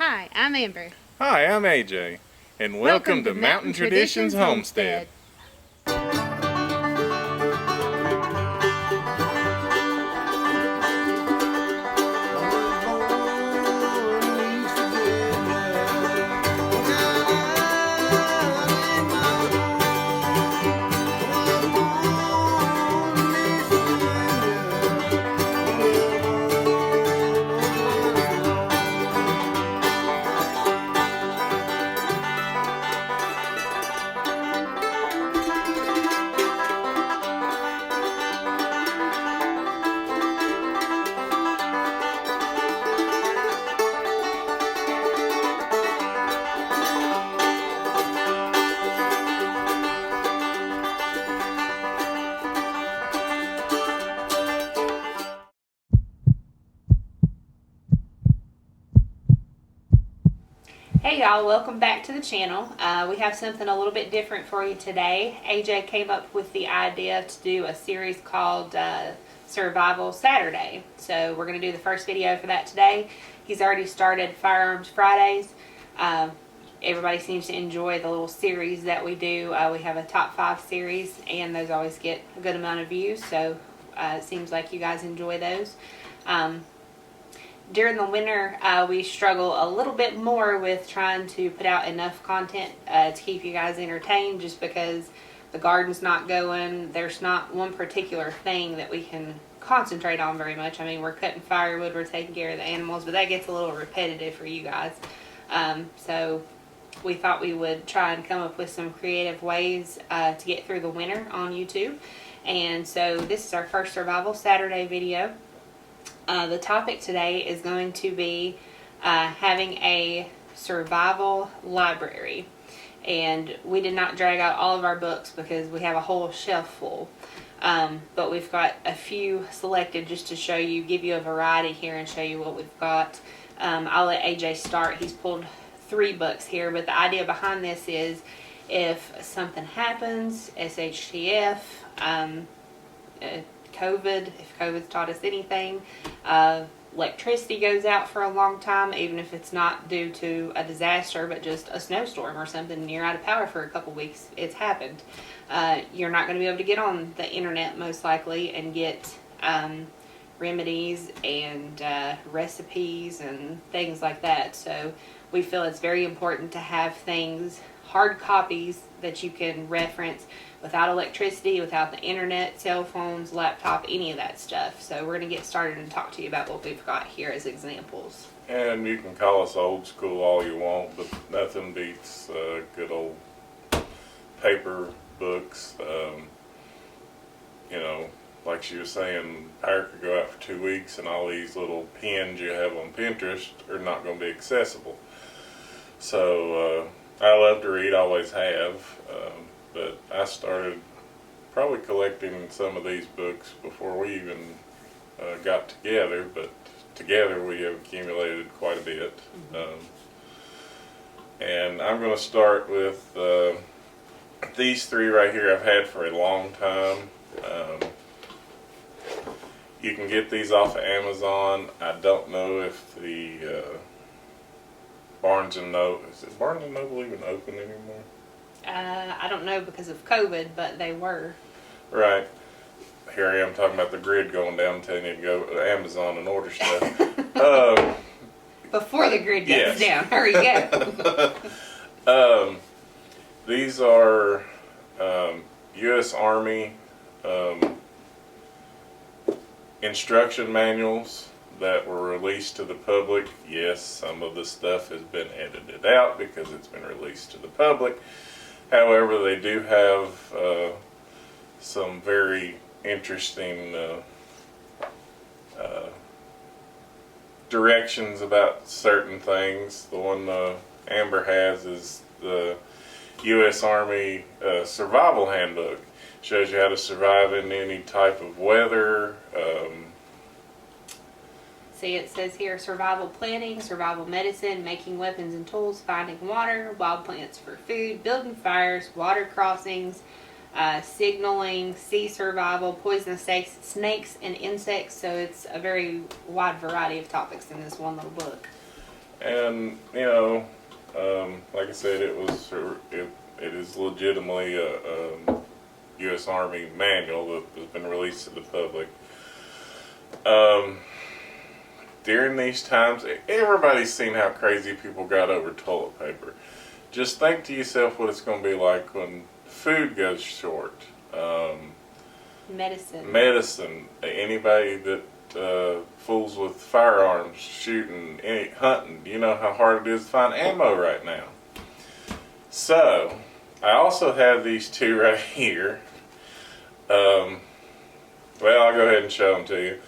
Hi, I'm Amber. Hi, I'm AJ, and welcome to Mountain Traditions Homestead. Hey y'all, welcome back to the channel. We have something a little bit different for you today. AJ came up with the idea to do a series called Survival Saturday. So we're going to do the first video for that today. He's already started Firearms Fridays. Everybody seems to enjoy the little series that we do. We have a top 5 series and those always get a good amount of views. So it seems like you guys enjoy those. During the winter, we struggle a little bit more with trying to put out enough content to keep you guys entertained, just because the garden's not going. There's not one particular thing that we can concentrate on very much. I mean, we're cutting firewood, we're taking care of the animals, but that gets a little repetitive for you guys. So we thought we would try and come up with some creative ways to get through the winter on YouTube. And so this is our first Survival Saturday video. The topic today is going to be having a survival library. And we did not drag out all of our books because we have a whole shelf full. But we've got a few selected just to show you, give you a variety here and show you what we've got. I'll let AJ start. He's pulled 3 books here, but the idea behind this is if something happens, SHTF, COVID, if COVID's taught us anything, electricity goes out for a long time, even if it's not due to a disaster, but just a snowstorm or something, and you're out of power for a couple weeks. It's happened. You're not going to be able to get on the internet most likely and get remedies and recipes and things like that. So we feel it's very important to have things, hard copies that you can reference without electricity, without the internet, cell phones, laptop, any of that stuff. So we're going to get started and talk to you about what we've got here as examples. And you can call us old school all you want, but nothing beats good old paper books. You know, like she was saying, power could go out for 2 weeks and all these little pins you have on Pinterest are not going to be accessible. So I love to read, always have. But I started probably collecting some of these books before we even got together, but together we have accumulated quite a bit. And I'm going to start with these 3 right here I've had for a long time. You can get these off of Amazon. I don't know if the Barnes & Noble, is it Barnes & Noble even open anymore? I don't know because of COVID, but they were. Right. Here I am talking about the grid going down, telling you to go to Amazon and order stuff. Before the grid goes down, hurry go. These are U.S. Army instruction manuals that were released to the public. Yes, some of the stuff has been edited out because it's been released to the public. However, they do have some very interesting directions about certain things. The one Amber has is the U.S. Army Survival Handbook. Shows you how to survive in any type of weather. See, it says here survival planning, survival medicine, making weapons and tools, finding water, wild plants for food, building fires, water crossings, signaling, sea survival, poisonous snakes and insects. So it's a very wide variety of topics in this one little book. And like I said, it is legitimately a U.S. Army manual that has been released to the public. During these times, everybody's seen how crazy people got over toilet paper. Just think to yourself what it's going to be like when food goes short. Medicine. Anybody that fools with firearms, shooting, hunting, you know how hard it is to find ammo right now. So, I also have these two right here. Well, I'll go ahead and show them to you.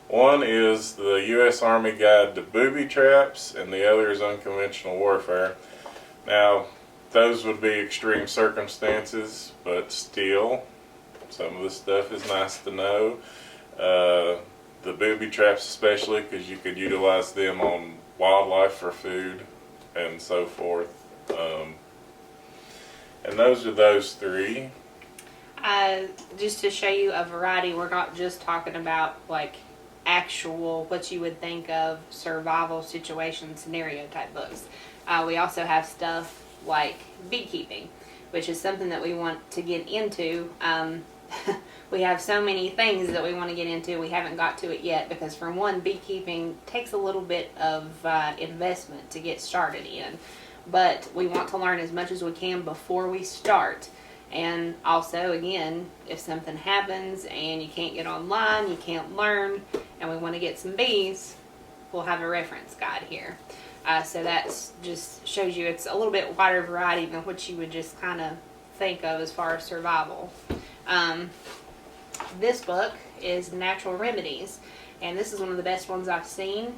One is the U.S. Army Guide to Booby Traps, and the other is Unconventional Warfare. Now, those would be extreme circumstances, but still, some of the stuff is nice to know. The booby traps especially, because you could utilize them on wildlife for food and so forth. And those are those three. Just to show you a variety, we're not just talking about like actual what you would think of survival situation scenario type books. We also have stuff like beekeeping, which is something that we want to get into. We have so many things that we want to get into. We haven't got to it yet because, for one, beekeeping takes a little bit of investment to get started in. But we want to learn as much as we can before we start. And also, again, if something happens and you can't get online, you can't learn, and we want to get some bees, we'll have a reference guide here. So that just shows you it's a little bit wider variety than what you would just kind of think of as far as survival. This book is Natural Remedies, and this is one of the best ones I've seen.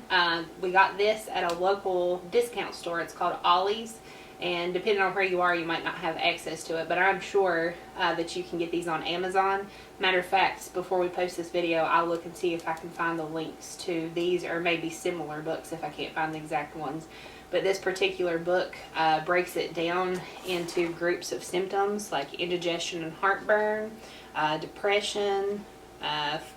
We got this at a local discount store. It's called Ollie's, and depending on where you are, you might not have access to it, but I'm sure that you can get these on Amazon. Matter of fact, before we post this video, I'll look and see if I can find the links to these or maybe similar books if I can't find the exact ones. But this particular book breaks it down into groups of symptoms like indigestion and heartburn, depression,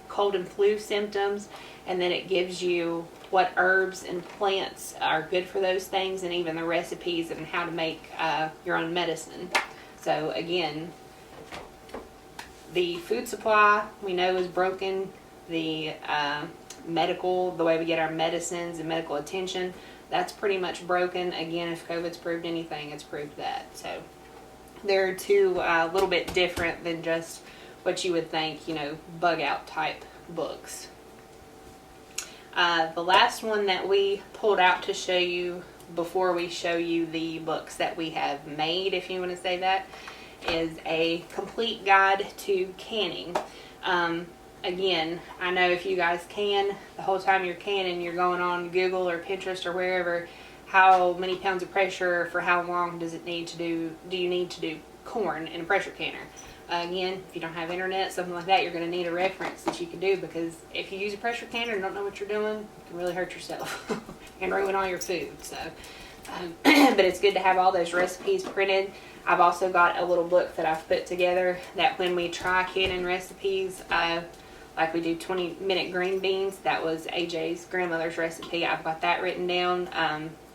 cold and flu symptoms, and then it gives you what herbs and plants are good for those things, and even the recipes and how to make your own medicine. So again, the food supply we know is broken. The the way we get our medicines and medical attention, that's pretty much broken. Again, if COVID's proved anything, it's proved that. So they're two a little bit different than just what you would think, bug out type books. The last one that we pulled out to show you before we show you the books that we have made, if you want to say that, is a complete guide to canning. Again, I know if you guys can, the whole time you're canning, you're going on Google or Pinterest or wherever, how many pounds of pressure for how long do you need to do corn in a pressure canner? Again, if you don't have internet, something like that, you're going to need a reference that you can do, because if you use a pressure canner and don't know what you're doing, you can really hurt yourself and ruin all your food. So, but it's good to have all those recipes printed. I've also got a little book that I've put together that when we try canning recipes, like we do 20-minute green beans, that was AJ's grandmother's recipe. I've got that written down.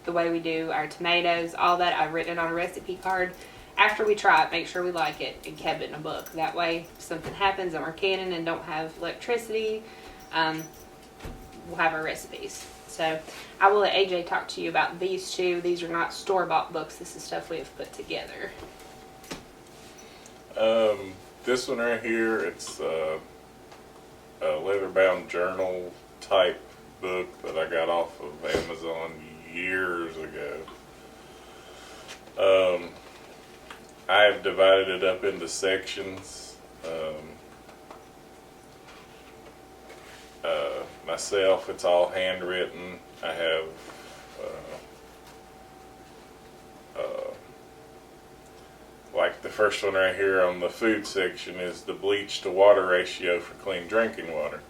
The way we do our tomatoes, all that, I've written it on a recipe card. After we try it, make sure we like it, and kept it in a book. That way, if something happens and we're canning and don't have electricity, we'll have our recipes. So I will let AJ talk to you about these two. These are not store-bought books. This is stuff we have put together. This one right here, it's a leather-bound journal type book that I got off of Amazon years ago. I've divided it up into sections. Myself, it's all handwritten. I have like the first one right here on the food section is the bleach to water ratio for clean drinking water.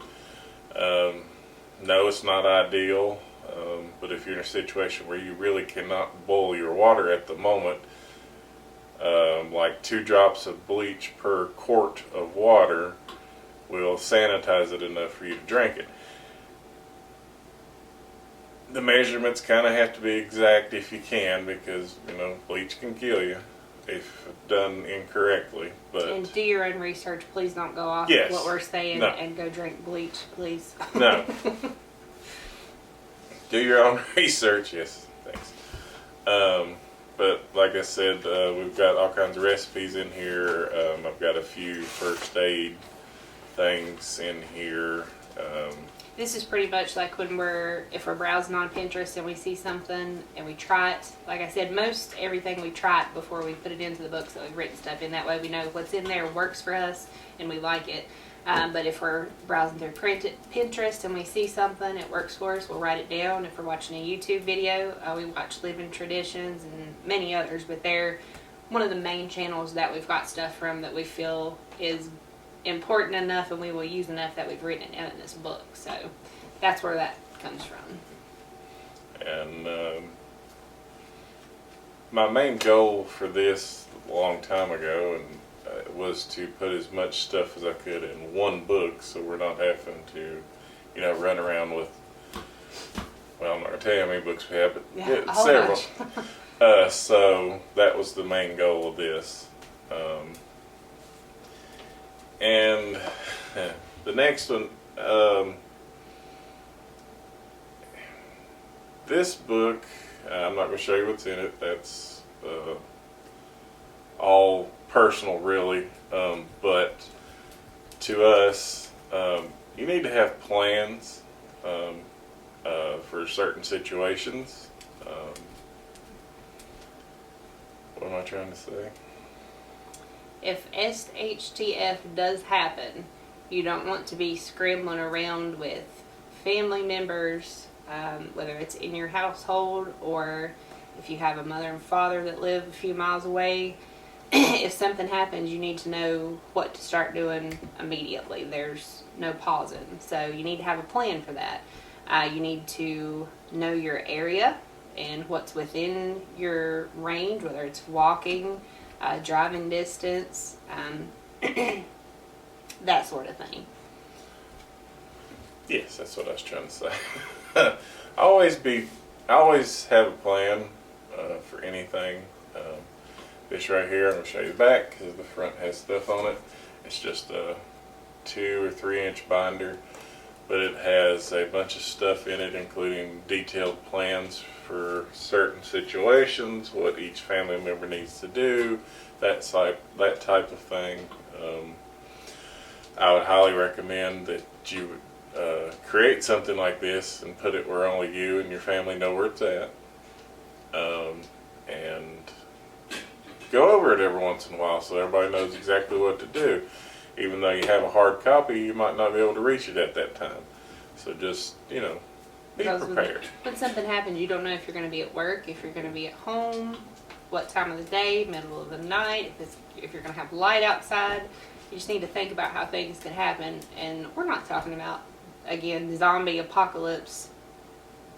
No, it's not ideal, but if you're in a situation where you really cannot boil your water at the moment, like 2 drops of bleach per quart of water will sanitize it enough for you to drink it. the measurements kind of have to be exact if you can, because bleach can kill you if done incorrectly. But And do your own research. Please don't go off Yes. what we're saying No. and go drink bleach, please. No. Do your own research. Yes, thanks. But like I said, we've got all kinds of recipes in here. I've got a few first aid things in here. This is pretty much like when if we're browsing on Pinterest and we see something and we try it. Like I said, most everything we try it before we put it into the books that we've written stuff in. That way we know what's in there works for us and we like it. But if we're browsing through Pinterest and we see something, it works for us, we'll write it down. If we're watching a YouTube video, we watch Living Traditions and many others, but they're one of the main channels that we've got stuff from that we feel is important enough and we will use enough that we've written it down in this book. So that's where that comes from. And my main goal for this a long time ago was to put as much stuff as I could in one book, so we're not having to, run around with. Well, I'm not gonna tell you how many books we have, but several. So that was the main goal of this. And the next one, this book, I'm not going to show you what's in it. That's all personal, really. But to us, you need to have plans for certain situations. What am I trying to say? If SHTF does happen, you don't want to be scrambling around with family members, whether it's in your household or if you have a mother and father that live a few miles away. If something happens, you need to know what to start doing immediately. There's no pausing. So you need to have a plan for that. You need to know your area and what's within your range, whether it's walking, driving distance, that sort of thing. Yes, that's what I was trying to say. I always have a plan for anything. This right here, I'm going to show you the back because the front has stuff on it. It's just a 2 or 3 inch binder, but it has a bunch of stuff in it, including detailed plans for certain situations, what each family member needs to do, that type of thing. I would highly recommend that you create something like this and put it where only you and your family know where it's at, and go over it every once in a while so everybody knows exactly what to do. Even though you have a hard copy, you might not be able to reach it at that time. So just, be prepared. When something happens, you don't know if you're going to be at work, if you're going to be at home, what time of the day, middle of the night, if you're going to have light outside. You just need to think about how things could happen. And we're not talking about, again, zombie apocalypse,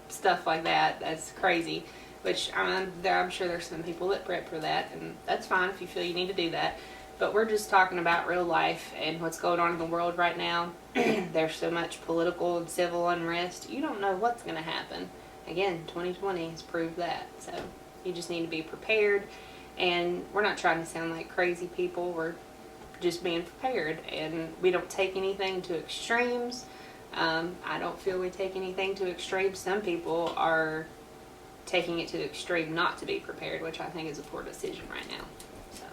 stuff like that. That's crazy. Which I'm sure there's some people that prep for that, and that's fine if you feel you need to do that. But we're just talking about real life and what's going on in the world right now. There's so much political and civil unrest. You don't know what's going to happen. Again, 2020 has proved that. So you just need to be prepared. And we're not trying to sound like crazy people. We're just being prepared. And we don't take anything to extremes. I don't feel we take anything to extremes. Some people are taking it to the extreme not to be prepared, which I think is a poor decision right now. So,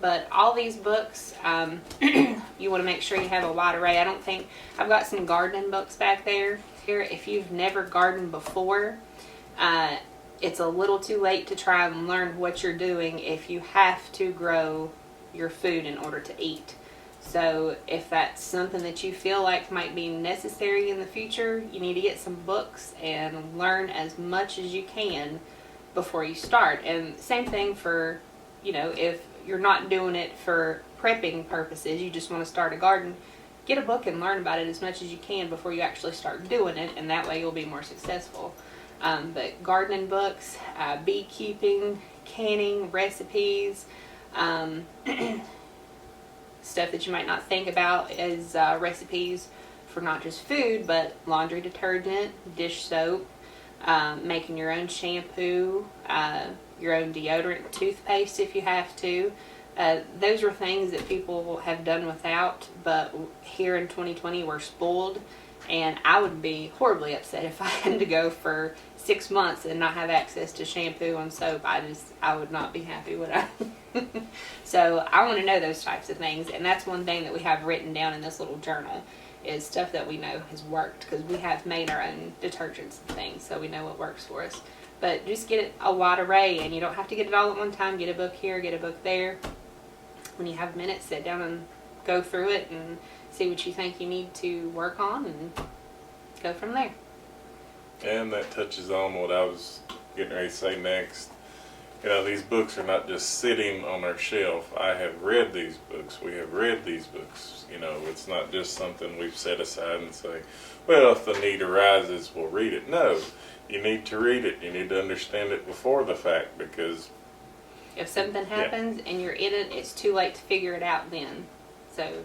but all these books, you want to make sure you have a wide array. I've got some gardening books back there. Here, if you've never gardened before, it's a little too late to try and learn what you're doing if you have to grow your food in order to eat. So if that's something that you feel like might be necessary in the future, you need to get some books and learn as much as you can before you start. And same thing for, if you're not doing it for prepping purposes, you just want to start a garden, get a book and learn about it as much as you can before you actually start doing it, and that way you'll be more successful. But gardening books, beekeeping, canning, recipes, stuff that you might not think about as recipes for not just food, but laundry detergent, dish soap, making your own shampoo, your own deodorant, toothpaste if you have to. Those are things that people have done without, but here in 2020 we're spoiled, and I would be horribly upset if I had to go for 6 months and not have access to shampoo and soap. I would not be happy with that. So I want to know those types of things, and that's one thing that we have written down in this little journal is stuff that we know has worked, because we have made our own detergents and things, so we know what works for us. But just get a wide array, and you don't have to get it all at one time. Get a book here, get a book there. When you have minutes, sit down and go through it and see what you think you need to work on and go from there. And that touches on what I was getting ready to say next. You know, these books are not just sitting on our shelf. I have read these books. We have read these books. You know, it's not just something we've set aside and say, well, if the need arises, we'll read it. No, you need to read it. You need to understand it before the fact, because if something happens and you're in it, it's too late to figure it out then. So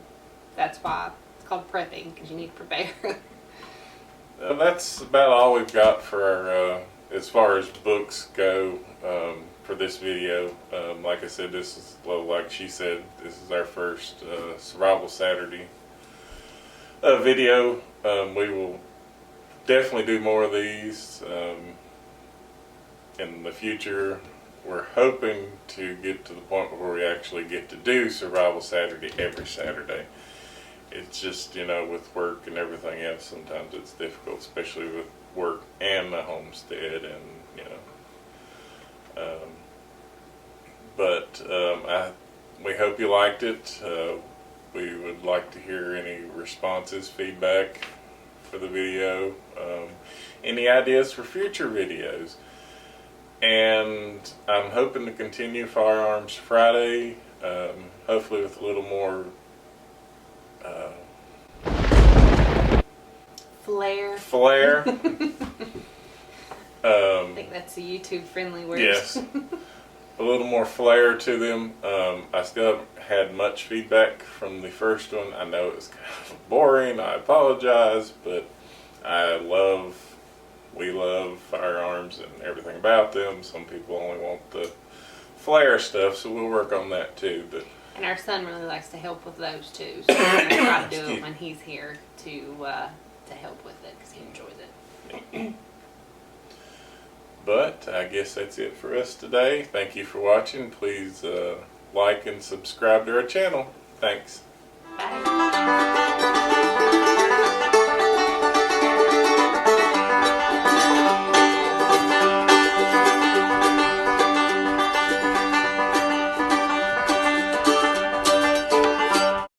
that's why it's called prepping, because you need to prepare. That's about all we've got for our, as far as books go, for this video. Like I said, this is, well, like she said, this is our first Survival Saturday video. We will definitely do more of these in the future. We're hoping to get to the point where we actually get to do Survival Saturday every Saturday. It's just, you know, with work and everything else, sometimes it's difficult, especially with work and the homestead, and, you know. We hope you liked it. We would like to hear any responses, feedback for the video, any ideas for future videos. And I'm hoping to continue Firearms Friday, hopefully with a little more flair. I think that's a YouTube friendly word. Yes. A little more flair to them. I still haven't had much feedback from the first one. I know it was kind of boring. I apologize, but we love firearms and everything about them. Some people only want the flair stuff, so we'll work on that too. But and our son really likes to help with those too, so we're going to try to do it when he's here to help with it, because he enjoys it. But I guess that's it for us today. Thank you for watching. Please like and subscribe to our channel. Thanks. Bye.